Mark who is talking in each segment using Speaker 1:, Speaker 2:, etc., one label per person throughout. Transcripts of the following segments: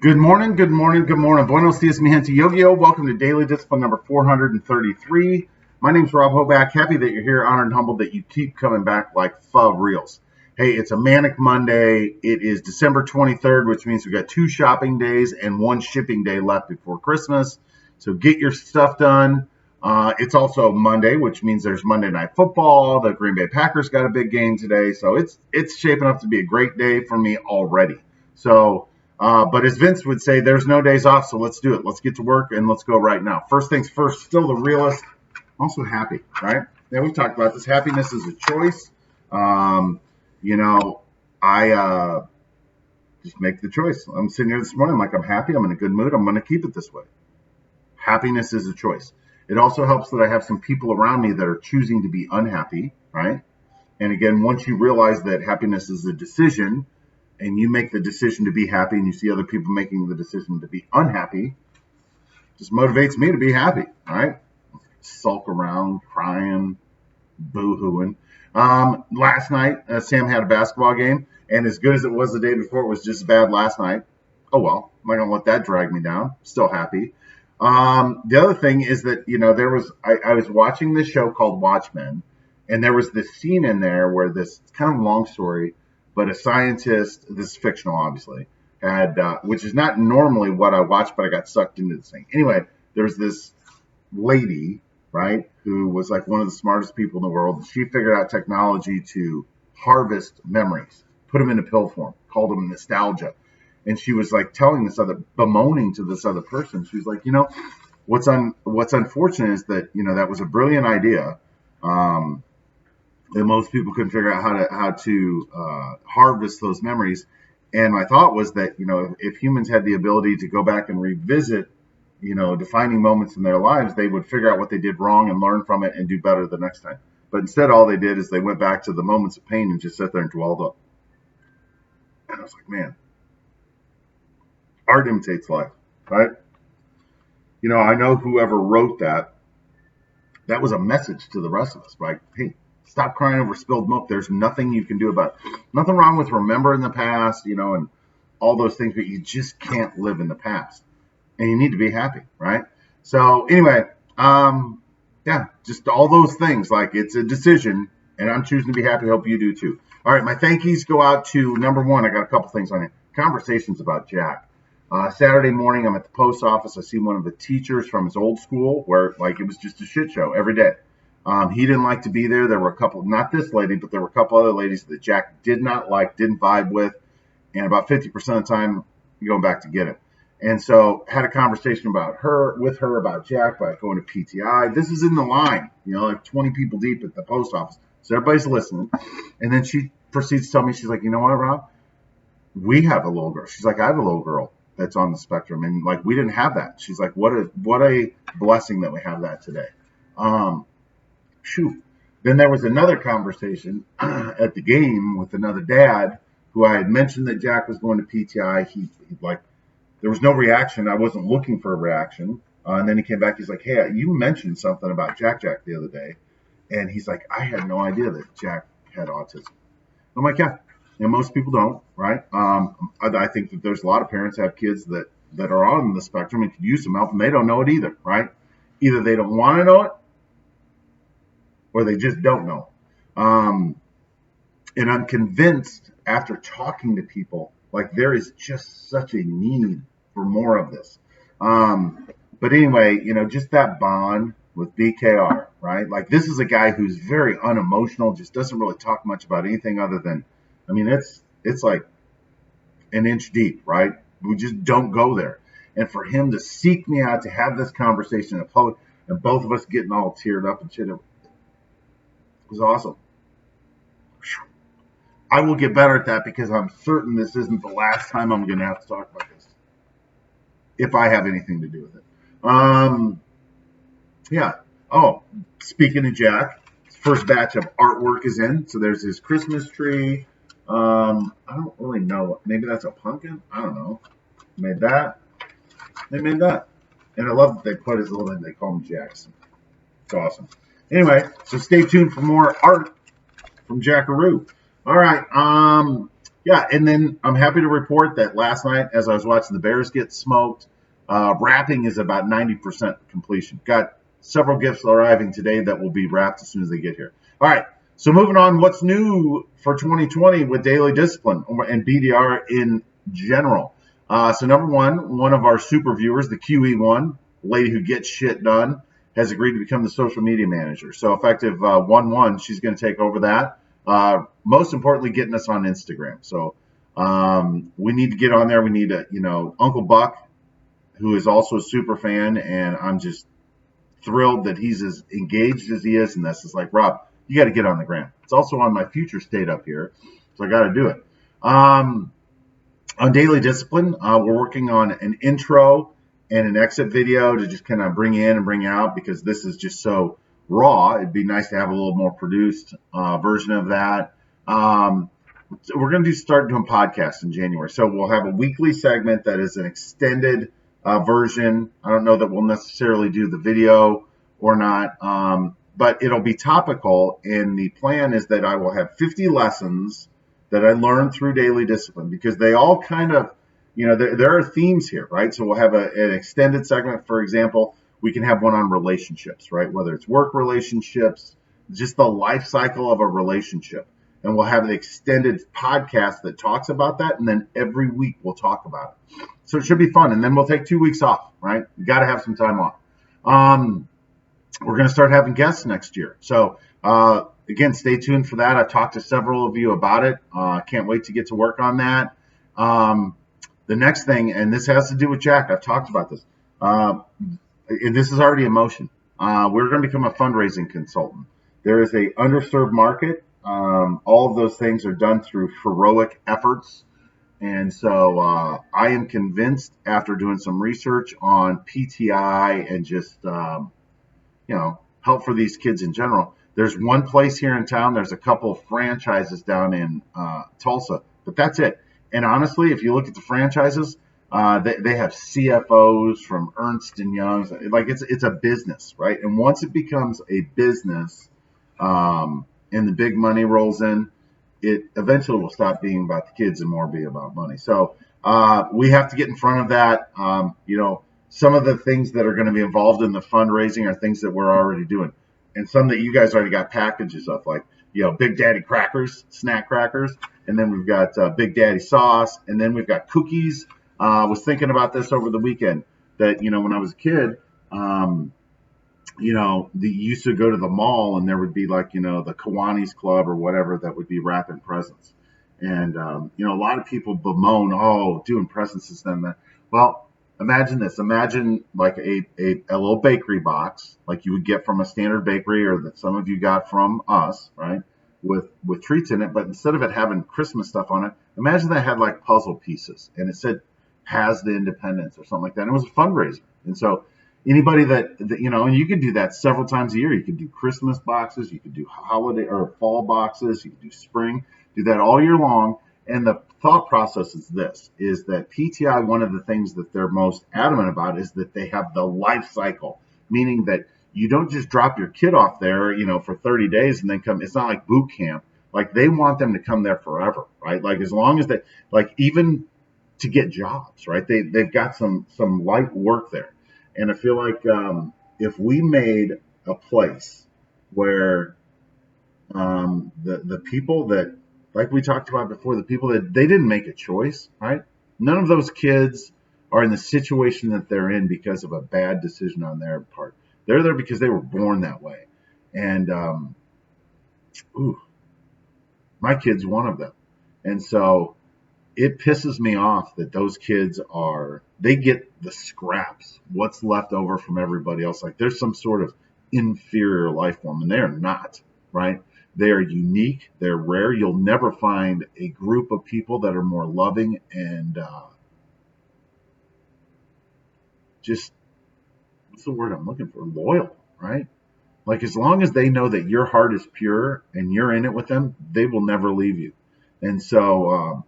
Speaker 1: Good morning, good morning, good morning. Buenos dias, mi gente. Yo-yo. Welcome to Daily Discipline number 433. My name's Rob Hoback. Happy that you're here, honored and humbled that you keep coming back like for reals. Hey, it's a manic Monday. It is December 23rd, which means we've got 2 shopping days and 1 shipping day left before Christmas. So get your stuff done. It's also Monday, which means there's Monday Night Football. The Green Bay Packers got a big game today. So it's shaping up to be a great day for me already. But as Vince would say, there's no days off, so let's do it. Let's get to work, and let's go right now. First things first, still the realist, also happy, right? Yeah, we've talked about this. Happiness is a choice. I just make the choice. I'm sitting here this morning, I'm like, I'm happy. I'm in a good mood. I'm going to keep it this way. Happiness is a choice. It also helps that I have some people around me that are choosing to be unhappy, right? And again, once you realize that happiness is a decision, and you make the decision to be happy and you see other people making the decision to be unhappy, just motivates me to be happy, all right? Sulk around, crying, boo-hooing. Last night, Sam had a basketball game, and as good as it was the day before, it was just as bad last night. Oh, well, I'm not going to let that drag me down. Still happy. The other thing is that, I was watching this show called Watchmen, and there was this scene in there where this, it's kind of a long story, but a scientist, this is fictional, obviously, had, which is not normally what I watch, but I got sucked into this thing. Anyway, there's this lady, right, who was like one of the smartest people in the world. She figured out technology to harvest memories, put them into pill form, called them nostalgia. And she was like bemoaning to this other person. She was like, what's unfortunate is that, that was a brilliant idea. That most people couldn't figure out how to harvest those memories. And my thought was that, if humans had the ability to go back and revisit, defining moments in their lives, they would figure out what they did wrong and learn from it and do better the next time. But instead, all they did is they went back to the moments of pain and just sat there and dwelled up. And I was like, man, art imitates life, right? I know whoever wrote that was a message to the rest of us, right? Hey, stop crying over spilled milk. There's nothing you can do about it. Nothing wrong with remembering the past, and all those things, but you just can't live in the past. And you need to be happy, right? So anyway, just all those things. Like, it's a decision, and I'm choosing to be happy. Hope you do too. All right, my thankies go out to number one. I got a couple things on here. Conversations about Jack. Saturday morning, I'm at the post office. I see one of the teachers from his old school where, it was just a shit show every day. He didn't like to be there. There were a couple, not this lady, but there were a couple other ladies that Jack did not like, didn't vibe with, and about 50% of the time, going back to get him. And so had a conversation with her about Jack, about going to PTI. This is in the line, like 20 people deep at the post office. So everybody's listening. And then she proceeds to tell me, she's like, you know what, Rob? We have a little girl. She's like, I have a little girl that's on the spectrum. And we didn't have that. She's like, what a blessing that we have that today. Then there was another conversation at the game with another dad who I had mentioned that Jack was going to PTI. He there was no reaction. I wasn't looking for a reaction. And then he came back. He's like, hey, you mentioned something about Jack the other day. And he's like, I had no idea that Jack had autism. I'm like, yeah. Most people don't, right? I think that there's a lot of parents have kids that are on the spectrum and could use some help, and they don't know it either, right? Either they don't want to know it, or they just don't know. And I'm convinced after talking to people, there is just such a need for more of this. But anyway, just that bond with BKR, right? This is a guy who's very unemotional, just doesn't really talk much about anything other than, it's like an inch deep, right? We just don't go there. And for him to seek me out to have this conversation in public, and both of us getting all teared up and shit, it was awesome. I will get better at that because I'm certain this isn't the last time I'm going to have to talk about this, if I have anything to do with it. Yeah. Oh, speaking of Jack, his first batch of artwork is in. So there's his Christmas tree. I don't really know. Maybe that's a pumpkin. I don't know. Made that. They made that. And I love that they put his little, they call him Jackson. It's awesome. Anyway, so stay tuned for more art from Jackaroo. All right. Yeah, and then I'm happy to report that last night, as I was watching the Bears get smoked, wrapping is about 90% completion. Got several gifts arriving today that will be wrapped as soon as they get here. All right, so moving on, what's new for 2020 with daily discipline and BDR in general? So number one of our super viewers, the QE1, lady who gets shit done, has agreed to become the social media manager. So effective 1/1, she's going to take over that. Most importantly, getting us on Instagram. So we need to get on there. We need to, Uncle Buck, who is also a super fan, and I'm just thrilled that he's as engaged as he is in this. It's like, Rob, you got to get on the gram. It's also on my future state up here, so I got to do it. On daily discipline, we're working on an intro and an exit video to just kind of bring in and bring out, because this is just so raw. It'd be nice to have a little more produced version of that. So we're going to start doing podcasts in January. So we'll have a weekly segment that is an extended version. I don't know that we'll necessarily do the video or not, but it'll be topical. And the plan is that I will have 50 lessons that I learned through daily discipline, because they all kind of, there are themes here, right? So we'll have an extended segment. For example, we can have one on relationships, right? Whether it's work relationships, just the life cycle of a relationship. And we'll have an extended podcast that talks about that. And then every week we'll talk about it. So it should be fun. And then we'll take 2 weeks off, right? You got to have some time off. We're going to start having guests next year. So, again, stay tuned for that. I've talked to several of you about it. Can't wait to get to work on that. The next thing, and this has to do with Jack, I've talked about this, and this is already in motion. We're going to become a fundraising consultant. There is a underserved market. All of those things are done through heroic efforts. And so I am convinced, after doing some research on PTI and just, help for these kids in general, there's one place here in town. There's a couple of franchises down in Tulsa, but that's it. And honestly, if you look at the franchises, they have CFOs from Ernst and Young's. Like it's a business, right? And once it becomes a business, and the big money rolls in, it eventually will stop being about the kids and more be about money. So we have to get in front of that. Some of the things that are going to be involved in the fundraising are things that we're already doing, and some that you guys already got packages of, like Big Daddy crackers, snack crackers, and then we've got Big Daddy sauce, and then we've got cookies. I was thinking about this over the weekend that when I was a kid, they used to go to the mall and there would be like, the Kiwanis Club or whatever that would be wrapping presents. And, a lot of people bemoan, doing presents is done that. Well, imagine this. Imagine like a little bakery box like you would get from a standard bakery, or that some of you got from us, right? With treats in it. But instead of it having Christmas stuff on it, imagine that had like puzzle pieces and it said "Has the Independence" or something like that. And it was a fundraiser. And so anybody that and you could do that several times a year. You could do Christmas boxes, you could do holiday or fall boxes, you could do spring, do that all year long. And the thought process is this, is that PTI, one of the things that they're most adamant about is that they have the life cycle, meaning that you don't just drop your kid off there, for 30 days and then come. It's not like boot camp. Like they want them to come there forever, right? Like as long as they, like even to get jobs, right? They've got some light work there. And I feel like if we made a place where the people that, like we talked about before, the people that they didn't make a choice, right? None of those kids are in the situation that they're in because of a bad decision on their part. They're there because they were born that way. And, my kid's one of them. And so it pisses me off that those kids they get the scraps, what's left over from everybody else. Like there's some sort of inferior life form, and they're not, right? They are unique. They're rare. You'll never find a group of people that are more loving and just, what's the word I'm looking for? Loyal, right? Like as long as they know that your heart is pure and you're in it with them, they will never leave you. And so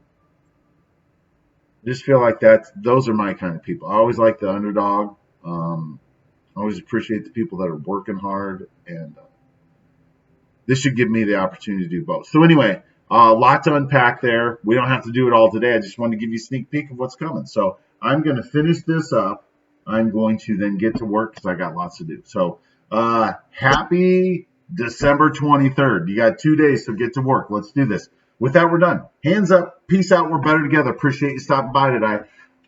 Speaker 1: I just feel like those are my kind of people. I always like the underdog. I always appreciate the people that are working hard, and this should give me the opportunity to do both. So anyway, A lot to unpack there. We don't have to do it all today. I just wanted to give you a sneak peek of what's coming. So I'm going to finish this up. I'm going to then get to work because I got lots to do. So happy December 23rd. You got 2 days, so get to work. Let's do this. With that, we're done. Hands up. Peace out. We're better together. Appreciate you stopping by today.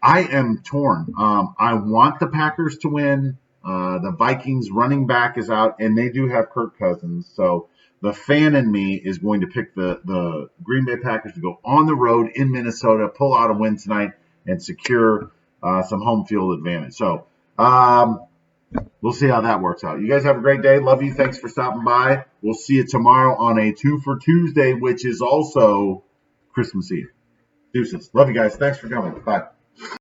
Speaker 1: I am torn. I want the Packers to win. The Vikings running back is out, and they do have Kirk Cousins. So the fan in me is going to pick the Green Bay Packers to go on the road in Minnesota, pull out a win tonight, and secure some home field advantage. So we'll see how that works out. You guys have a great day. Love you. Thanks for stopping by. We'll see you tomorrow on a 2 for Tuesday, which is also Christmas Eve. Deuces. Love you guys. Thanks for coming. Bye.